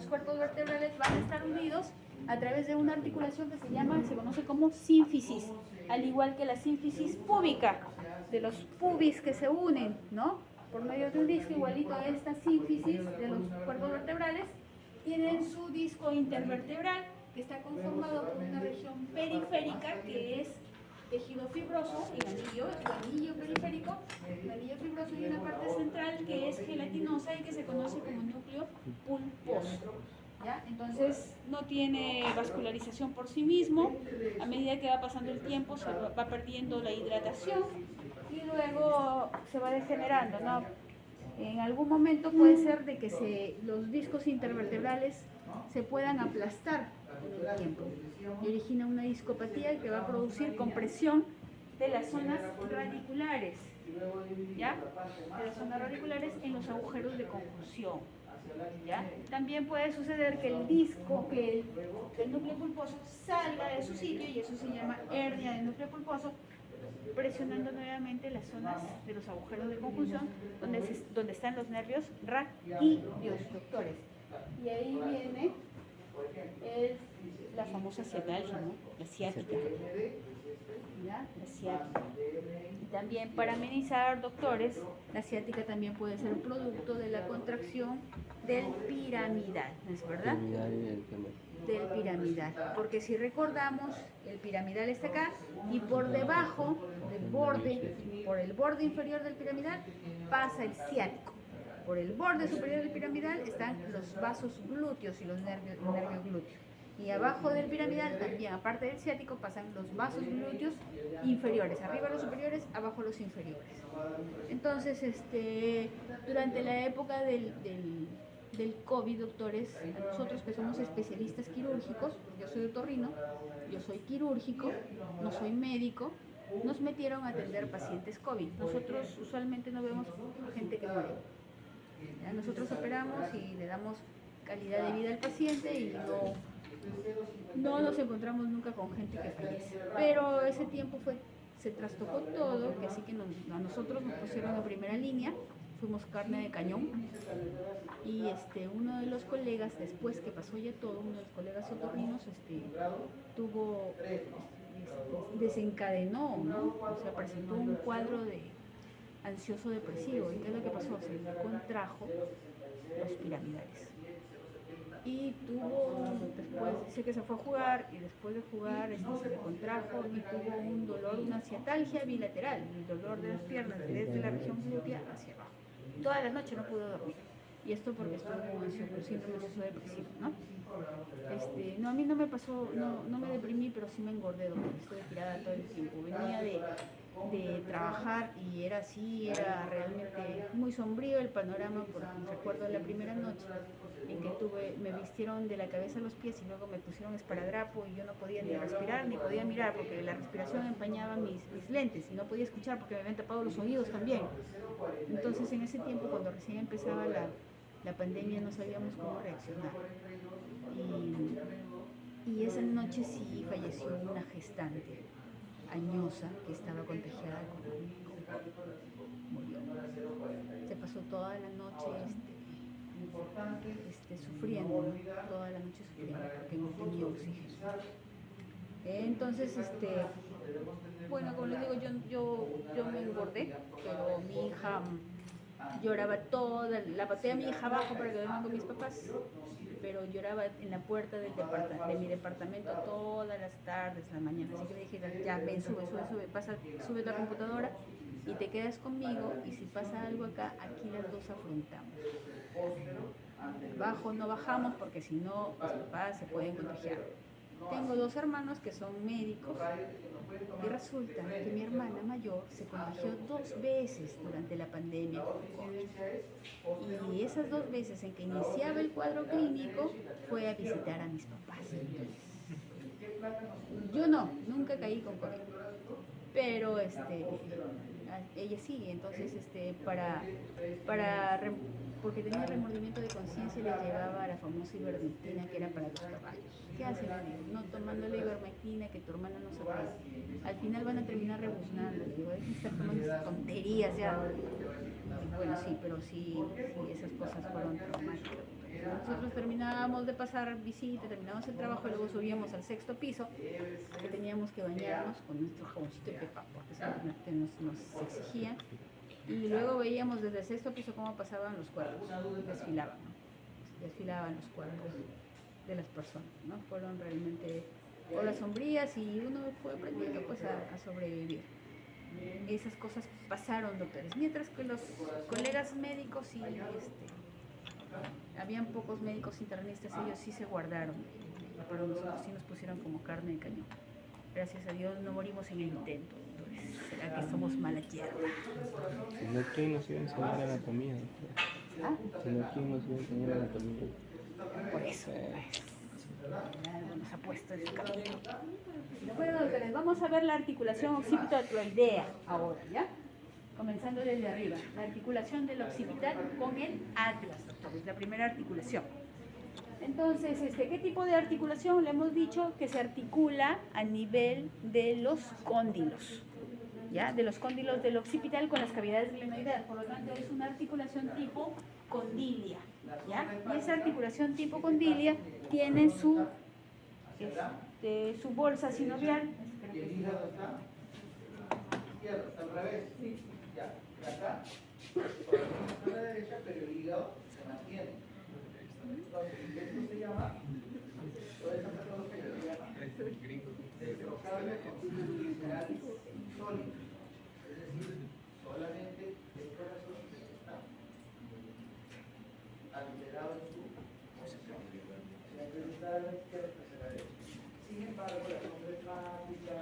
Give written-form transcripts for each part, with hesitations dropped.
cuerpos vertebrales van a estar unidos a través de una articulación que se conoce como sínfisis, al igual que la sínfisis púbica, de los pubis que se unen, ¿no? Por medio de un disco, igualito a esta sínfisis de los cuerpos vertebrales, tienen su disco intervertebral, que está conformado por una región periférica, que es tejido fibroso y anillo periférico, el anillo fibroso, y una parte central que es gelatinosa y que se conoce como núcleo pulposo. ¿Ya? Entonces no tiene vascularización por sí mismo. A medida que va pasando el tiempo se va perdiendo la hidratación y luego se va degenerando, ¿no? En algún momento puede ser de que los discos intervertebrales se puedan aplastar con el tiempo y origina una discopatía que va a producir compresión de las zonas radiculares, ¿ya? De las zonas radiculares en los agujeros de conjunción, ¿ya? También puede suceder que el disco, que el núcleo pulposo salga de su sitio, y eso se llama hernia del núcleo pulposo, presionando nuevamente las zonas de los agujeros de conjunción donde están los nervios raquidioductores. Y ahí viene la famosa ciatalgia, ¿no? La ciática. ¿Ya? La ciática. Y también para amenizar, doctores, la ciática también puede ser producto de la contracción del piramidal, ¿no es verdad? Del piramidal, porque si recordamos, el piramidal está acá y por debajo del borde, por el borde inferior del piramidal pasa el ciático. Por el borde superior del piramidal están los vasos glúteos y los nervios glúteos. Y abajo del piramidal también, aparte del ciático, pasan los vasos glúteos inferiores, arriba los superiores, abajo los inferiores. Entonces, durante la época del COVID, doctores, a nosotros que somos especialistas quirúrgicos, yo soy otorrino, yo soy quirúrgico, no soy médico, nos metieron a atender pacientes COVID. Nosotros usualmente no vemos gente que muere. ¿Ya? Nosotros operamos y le damos calidad de vida al paciente y no nos encontramos nunca con gente que fallece. Pero ese tiempo se trastocó todo, que así que a nosotros nos pusieron en primera línea, fuimos carne de cañón, y uno de los colegas, después que pasó ya todo, uno de los colegas otorrinos desencadenó, ¿no? O sea, presentó un cuadro de ansioso depresivo. ¿Y qué es lo que pasó? Se le contrajo los piramidales. Y después dice que se fue a jugar, y después de jugar se le contrajo y tuvo un dolor, una ciatalgia bilateral, el dolor de las piernas desde la región glútea hacia abajo. Toda la noche no pudo dormir. Y esto porque estuvo con síndrome ansioso depresivo, ¿no? No, a mí no me pasó, no me deprimí, pero sí me engordé, doctor. Estuve tirada todo el tiempo. Venía de trabajar y era realmente muy sombrío el panorama, porque recuerdo la primera noche en que me vistieron de la cabeza a los pies y luego me pusieron esparadrapo y yo no podía ni respirar ni podía mirar porque la respiración empañaba mis lentes, y no podía escuchar porque me habían tapado los oídos también. Entonces, en ese tiempo, cuando recién empezaba la pandemia, no sabíamos cómo reaccionar. Y esa noche sí falleció una gestante añosa que estaba contagiada con COVID. Murió. Se pasó toda la noche sufriendo, ¿no? Toda la noche sufriendo porque no tenía oxígeno. Entonces, bueno, como les digo, yo me engordé, pero mi hija lloraba la pateé a mi hija abajo para que duerma con mis papás, pero lloraba en la puerta de mi departamento todas las tardes, las mañanas. Así que le dije, ya, ven, sube la computadora y te quedas conmigo, y si pasa algo acá, aquí las dos afrontamos. Bajo no bajamos porque si no, los papás se pueden contagiar. Tengo dos hermanos que son médicos, y resulta que mi hermana mayor se contagió 2 veces durante la pandemia con COVID. Y esas 2 veces en que iniciaba el cuadro clínico fue a visitar a mis papás. Yo nunca caí con COVID, pero ella sí. Entonces porque tenía remordimiento de conciencia, les llevaba la famosa ivermectina, que era para los caballos. ¿Qué hacen? No tomando la ivermectina, que tu hermana no se atreve. Al final van a terminar rebuznando. Le digo, dejen de estar tomando esas tonterías ya. Y bueno, sí, pero sí, esas cosas fueron traumáticas. Nosotros terminábamos de pasar visita, terminábamos el trabajo y luego subíamos al 6.º piso, que teníamos que bañarnos con nuestro jaboncito de pepa, porque eso nos exigían. Y luego veíamos desde el 6.º piso cómo pasaban los cuerpos, desfilaban, ¿no? Desfilaban los cuerpos de las personas, ¿no? Fueron realmente olas sombrías y uno fue aprendiendo pues a sobrevivir. Esas cosas pasaron, doctores, mientras que los colegas médicos y habían pocos médicos internistas, ellos sí se guardaron, pero nosotros sí nos pusieron como carne de cañón. Gracias a Dios no morimos en el intento, doctores. ¿Será que somos mala hierba? Si no, ¿quién nos iba a enseñar anatomía, doctora? ¿Ah? Si no, ¿quién nos iba a enseñar anatomía? Por eso, algo nos ha puesto en el camino. Bueno, doctores, vamos a ver la articulación occipito-atloidea ahora, ¿ya? Comenzando desde arriba. La articulación del occipital con el atlas, doctores, la primera articulación. Entonces, ¿qué tipo de articulación? Le hemos dicho que se articula a nivel de los cóndilos, ¿ya? De los cóndilos del occipital con las cavidades glenoideas. Por lo tanto, es una articulación tipo condilia, ¿ya? Y esa articulación tipo condilia tiene su bolsa sinovial. Izquierda está al revés. Sí. Ya, acá. A la derecha, pero el hígado se mantiene. Entonces, esto se llama, toda esa patología se llama destrozable constitución visceral sólido. Es decir, solamente el corazón está alterado en su posición. Si hay que estar a la izquierda, pues a la derecha. Sin embargo, la hepática,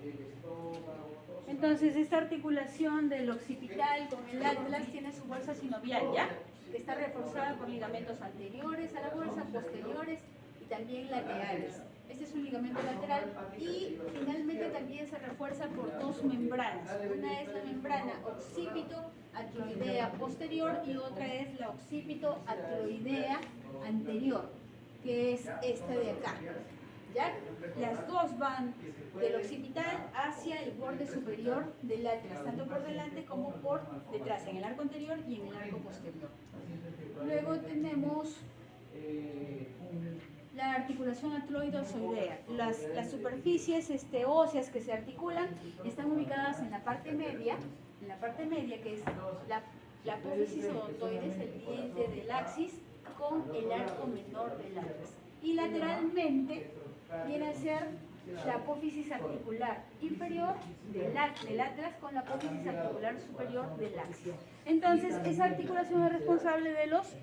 el estómago, todo. Entonces, esta articulación del occipital con el atlas tiene su bolsa sinovial, ¿ya? Que está reforzada por ligamentos anteriores a la bolsa, posteriores y también laterales. Este es un ligamento lateral y finalmente también se refuerza por dos membranas. Una es la membrana occipito-atloidea posterior y otra es la occipito-atloidea anterior, que es esta de acá. ¿Ya? Las dos van del occipital hacia el borde superior del atlas, tanto por delante como por detrás, en el arco anterior y en el arco posterior. Luego tenemos la articulación atloidozoidea. Las superficies óseas que se articulan están ubicadas en la parte media, que es la apófisis odontoides, el diente del axis, con el arco menor del atlas. Y lateralmente viene a ser la apófisis articular inferior del atlas con la apófisis articular superior del axis. Entonces, esa articulación es responsable de los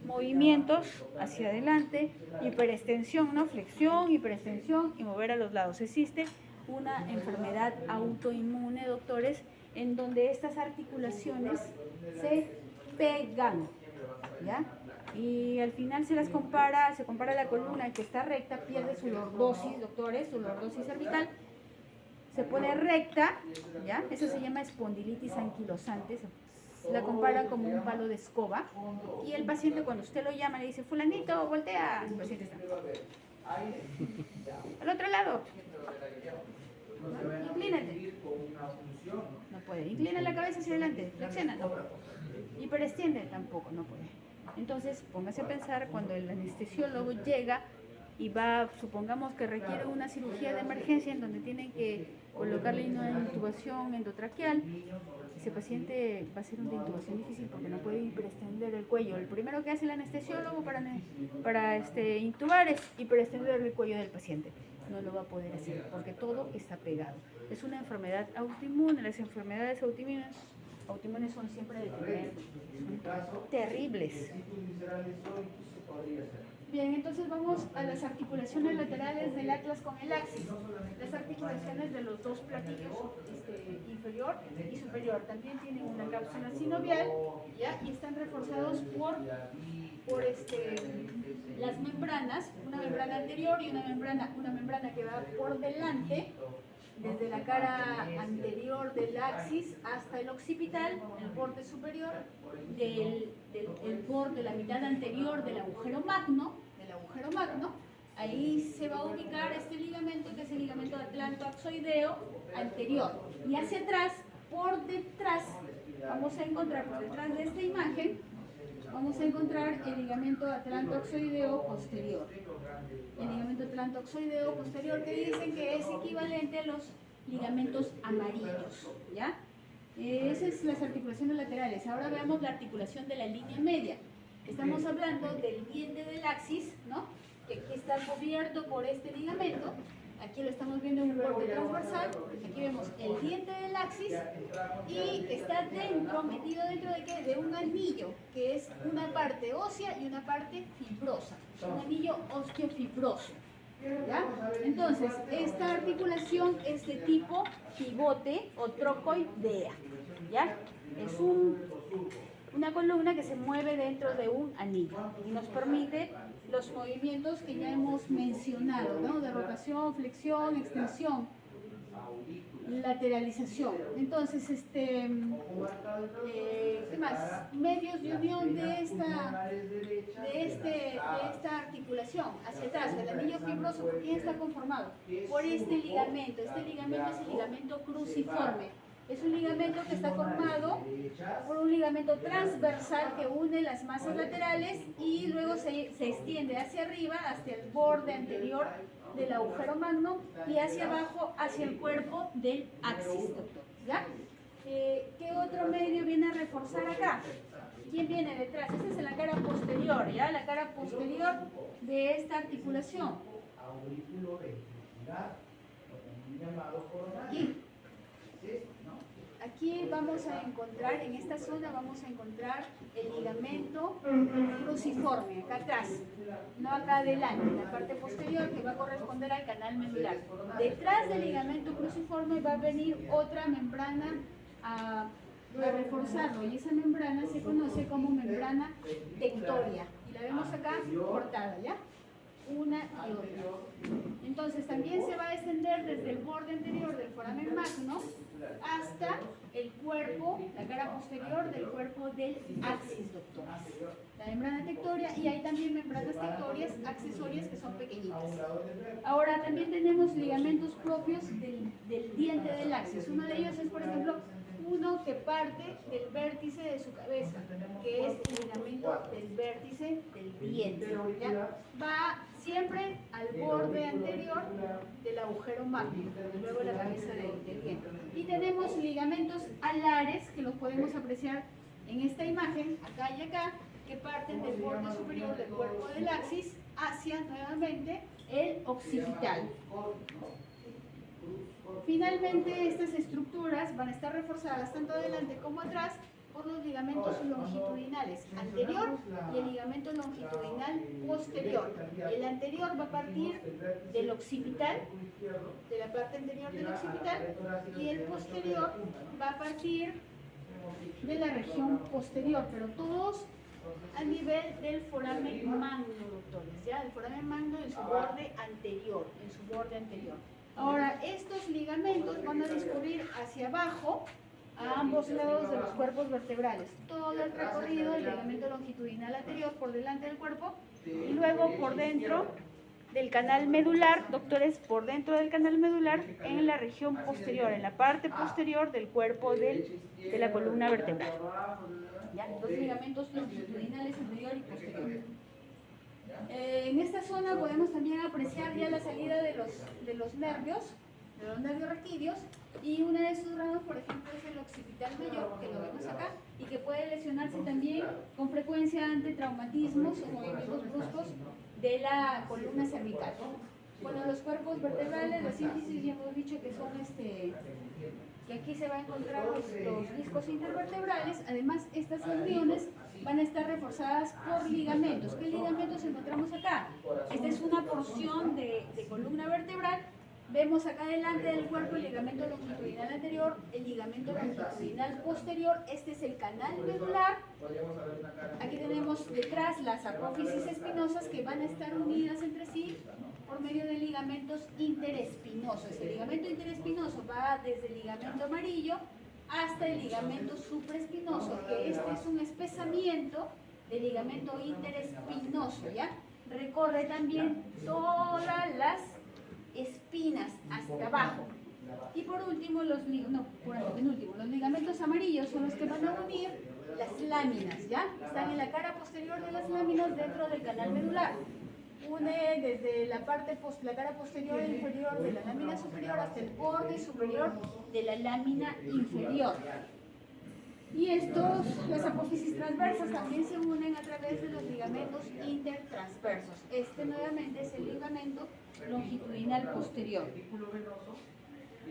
movimientos hacia adelante, hiperextensión, ¿no? Flexión, hiperextensión y mover a los lados. Existe una enfermedad autoinmune, doctores, en donde estas articulaciones se pegan, ¿ya? Y al final se compara la columna que está recta, pierde su lordosis, doctores, su lordosis cervical, se pone recta, ¿ya? Eso se llama espondilitis anquilosante, la comparan como un palo de escoba, y el paciente cuando usted lo llama le dice, fulanito, voltea, el paciente está al otro lado, ¿no? Inclínate, no puede, inclina la cabeza hacia adelante, flexiona, no puede, hiperextiende, tampoco, no puede. Entonces, póngase a pensar cuando el anestesiólogo llega y va, supongamos que requiere una cirugía de emergencia en donde tienen que colocarle una intubación endotraqueal, ese paciente va a ser una intubación difícil porque no puede hiperextender el cuello. El primero que hace el anestesiólogo para intubar es hiperextender el cuello del paciente. No lo va a poder hacer porque todo está pegado. Es una enfermedad autoinmune. Las enfermedades autoinmunes son siempre de tener, son terribles. Bien, entonces vamos a las articulaciones laterales del atlas con el axis. Las articulaciones de los dos platillos inferior y superior también tienen una cápsula sinovial, ¿ya? Y están reforzados por las membranas, una membrana anterior y una membrana que va por delante, desde la cara anterior del axis hasta el occipital, el borde superior del borde, la mitad anterior del agujero magno, ahí se va a ubicar este ligamento, que es el ligamento atlantoaxoideo anterior. Y hacia atrás, por detrás, vamos a encontrar por detrás de esta imagen, vamos a encontrar el ligamento atlantoxoideo posterior. El ligamento atlantoxoideo posterior que dicen que es equivalente a los ligamentos amarillos, ¿ya? Esas son las articulaciones laterales. Ahora veamos la articulación de la línea media. Estamos hablando del diente del axis, ¿no? Que aquí está cubierto por este ligamento. Aquí lo estamos viendo en un corte transversal. Aquí vemos el diente del axis y está dentro, metido dentro de ¿qué? De un anillo, que es una parte ósea y una parte fibrosa. Un anillo osteofibroso. ¿Ya? Entonces, esta articulación es de tipo pivote o trocoidea. ¿Ya? Es una columna que se mueve dentro de un anillo y nos permite los movimientos que ya hemos mencionado, ¿no? De rotación, flexión, extensión, lateralización. Entonces, ¿qué más? Medios de unión de esta articulación hacia atrás, el anillo fibroso, ¿por quién está conformado? Por este ligamento. Este ligamento es el ligamento cruciforme. Es un ligamento que está formado por un ligamento transversal que une las masas laterales y luego se extiende hacia arriba, hasta el borde anterior del agujero magno y hacia abajo, hacia el cuerpo del axis, doctor. ¿Ya? ¿Qué otro medio viene a reforzar acá? ¿Quién viene detrás? Esta es la cara posterior, ¿ya? La cara posterior de esta articulación. Aquí vamos a encontrar, en esta zona vamos a encontrar el ligamento cruciforme, acá atrás, no acá adelante, en la parte posterior que va a corresponder al canal medular. Detrás del ligamento cruciforme va a venir otra membrana a reforzarlo y esa membrana se conoce como membrana tectoria y la vemos acá cortada, ¿ya? Una y otra. Entonces también se va a extender desde el borde anterior del foramen magno hasta el cuerpo, la cara posterior del cuerpo del axis, doctor. La membrana tectoria y hay también membranas tectorias accesorias que son pequeñitas. Ahora también tenemos ligamentos propios del diente del axis. Uno de ellos es, por ejemplo, uno que parte del vértice de su cabeza, que es el ligamento del vértice del diente. ¿Ya? Va siempre al borde anterior del agujero magno, luego la cabeza del diente. Y tenemos ligamentos alares que los podemos apreciar en esta imagen, acá y acá, que parten del borde superior del cuerpo del axis hacia nuevamente el occipital. Finalmente, estas estructuras van a estar reforzadas tanto adelante como atrás por los ligamentos longitudinales anterior y el ligamento longitudinal posterior. El anterior va a partir del occipital, de la parte anterior del occipital, y el posterior va a partir de la región posterior, pero todos a nivel del foramen magno, doctores, ¿ya? El foramen magno en su borde anterior, Ahora, estos ligamentos van a discurrir hacia abajo a ambos lados de los cuerpos vertebrales. Todo el recorrido del ligamento longitudinal anterior por delante del cuerpo y luego por dentro del canal medular, doctores, por dentro del canal medular en la región posterior, en la parte posterior del cuerpo de la columna vertebral. ¿Ya? Los ligamentos longitudinales anterior y posterior. En esta zona podemos también apreciar ya la salida de los nervios raquídeos, y una de sus ramas, por ejemplo, es el occipital mayor, que lo vemos acá, y que puede lesionarse también con frecuencia ante traumatismos o movimientos bruscos de la columna cervical. Bueno, los cuerpos vertebrales, la sínfisis, ya hemos dicho que son que aquí se van a encontrar los discos intervertebrales. Además, estas uniones van a estar reforzadas por ligamentos. ¿Qué ligamentos encontramos acá? Esta es una porción de columna vertebral. Vemos acá delante del cuerpo el ligamento longitudinal anterior, el ligamento longitudinal posterior. Este es el canal medular. Aquí tenemos detrás las apófisis espinosas que van a estar unidas entre sí por medio de ligamentos interespinosos. El ligamento interespinoso va desde el ligamento amarillo hasta el ligamento supraespinoso, que este es un espesamiento del ligamento interespinoso, ¿ya? Recorre también todas las espinas hasta abajo. Y por último, los ligamentos amarillos son los que van a unir las láminas, ¿ya? Están en la cara posterior de las láminas dentro del canal medular. Une desde la cara posterior e inferior de la lámina superior hasta el borde superior de la lámina inferior. Y las apófisis transversas también se unen a través de los ligamentos intertransversos. Este nuevamente es el ligamento longitudinal posterior.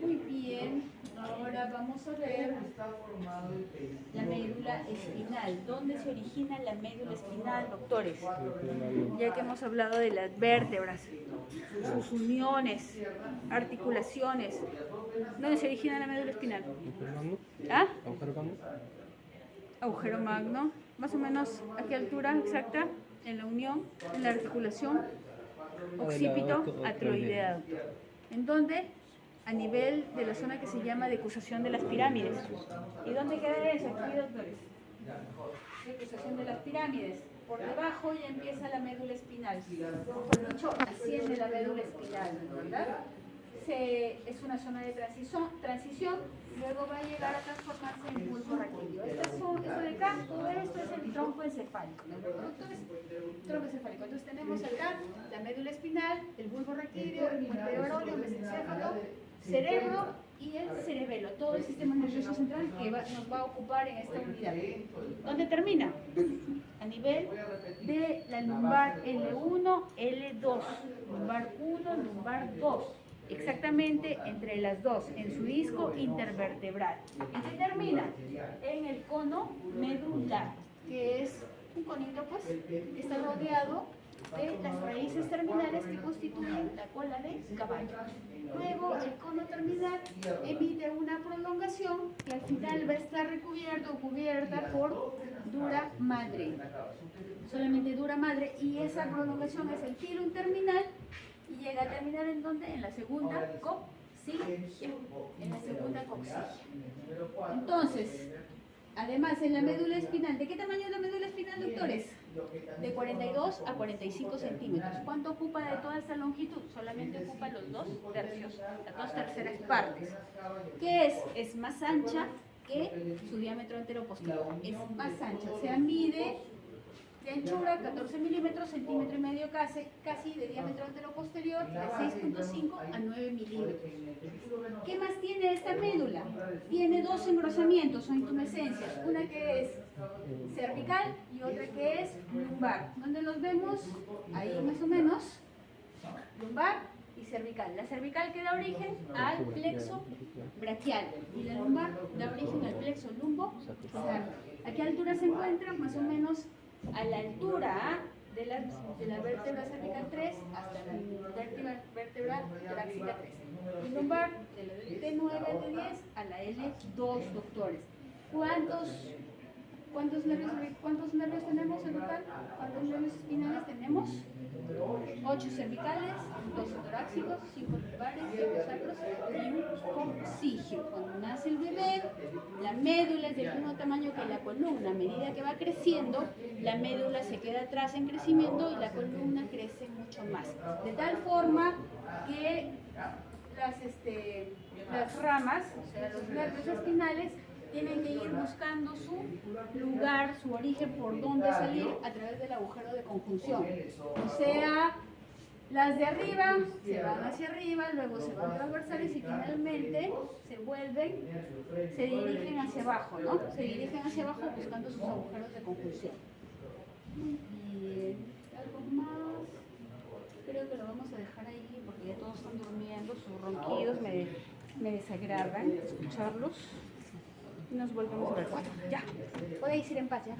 Muy bien, ahora vamos a ver la médula espinal. ¿Dónde se origina la médula espinal, doctores? Ya que hemos hablado de las vértebras, sus uniones, articulaciones. ¿Dónde se origina la médula espinal? ¿Ah? ¿Agujero magno? Agujero magno. Más o menos a qué altura exacta, en la unión, en la articulación occipito atroideo. ¿En dónde? A nivel de la zona que se llama decusación de las pirámides. ¿Y dónde queda eso aquí, doctores? Decusación de las pirámides. Por debajo ya empieza la médula espinal. Por dicho, asciende la médula espinal, ¿verdad? Es una zona de transición, luego va a llegar a transformarse en bulbo raquídeo. Esto de acá, todo esto es el tronco encefálico. Tronco encefálico. Entonces tenemos acá la médula espinal, el bulbo raquídeo, el puente óreo, el mesencéfalo, cerebro y el cerebelo, todo el sistema nervioso central que nos va a ocupar en esta unidad. ¿Dónde termina? A nivel de la lumbar L1, L2, lumbar 1, lumbar 2. Exactamente entre las dos, en su disco intervertebral. ¿En qué termina? En el cono medular, que es un conito, pues, que está rodeado de las raíces terminales que constituyen la cola de caballo. Luego, el cono terminal emite una prolongación que al final va a estar recubierto o cubierta por dura madre. Solamente dura madre, y esa prolongación es el filum terminal. Y llega a terminar ¿en dónde? En la segunda coxilla. En la segunda coxilla. Entonces, además en la médula espinal, ¿de qué tamaño es la médula espinal, doctores? De 42 a 45 centímetros. ¿Cuánto ocupa de toda esta longitud? Solamente ocupa los 2 tercios, las 2/3 partes. ¿Qué es? Es más ancha que su diámetro anteroposterior. Es más ancha, o sea, mide de anchura 14 milímetros, centímetro y medio casi de diámetro anteroposterior, de 6.5 a 9 milímetros. ¿Qué más tiene esta médula? Tiene 2 engrosamientos o intumescencias, una que es cervical y otra que es lumbar. ¿Dónde los vemos? Ahí más o menos, lumbar y cervical. La cervical que da origen al plexo braquial y la lumbar da origen al plexo lumbo. ¿A qué altura se encuentra? Más o menos a la altura de la vértebra cervical 3 hasta la vértebra torácica 3. Y lumbar de la T9 a T10 a la L2, doctores. ¿Cuántos nervios tenemos cervical? ¿Cuántos nervios espinales tenemos? 8 cervicales, 12 torácicos, 5 lumbares, 5 sacros y un coxígeo. Cuando nace el bebé, la médula es del mismo tamaño que la columna. A medida que va creciendo, la médula se queda atrás en crecimiento y la columna crece mucho más. De tal forma que las ramas, o sea, los nervios espinales, tienen que ir buscando su lugar, su origen, por dónde salir a través del agujero de conjunción. O sea, las de arriba se van hacia arriba, luego se van transversales y finalmente se dirigen hacia abajo, ¿no? Se dirigen hacia abajo buscando sus agujeros de conjunción. Muy bien. ¿Algo más? Creo que lo vamos a dejar ahí porque ya todos están durmiendo, sus ronquidos me desagradan escucharlos. Y nos volvemos a ver. Bueno, ya, podéis ir en paz ya.